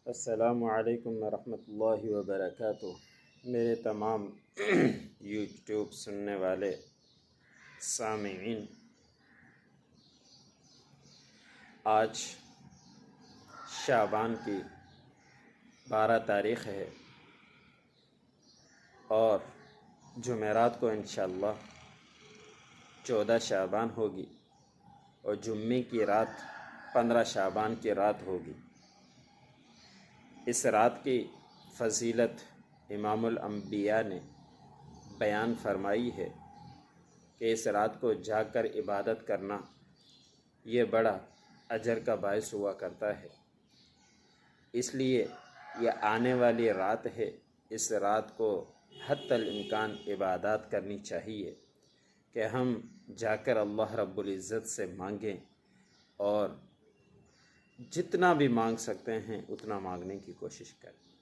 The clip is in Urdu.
السلام علیکم ورحمۃ اللہ وبرکاتہ۔ میرے تمام یوٹیوب سننے والے سامعین، آج شعبان کی 12 تاریخ ہے اور جمعرات کو انشاءاللہ 14 شعبان ہوگی اور جمعے کی رات 15 شعبان کی رات ہوگی۔ اس رات کی فضیلت امام الانبیاء نے بیان فرمائی ہے کہ اس رات کو جاگ کر عبادت کرنا یہ بڑا اجر کا باعث ہوا کرتا ہے۔ اس لیے یہ آنے والی رات ہے، اس رات کو حتی الامکان عبادات کرنی چاہیے کہ ہم جا کر اللہ رب العزت سے مانگیں اور جتنا بھی مانگ سکتے ہیں اتنا مانگنے کی کوشش کریں۔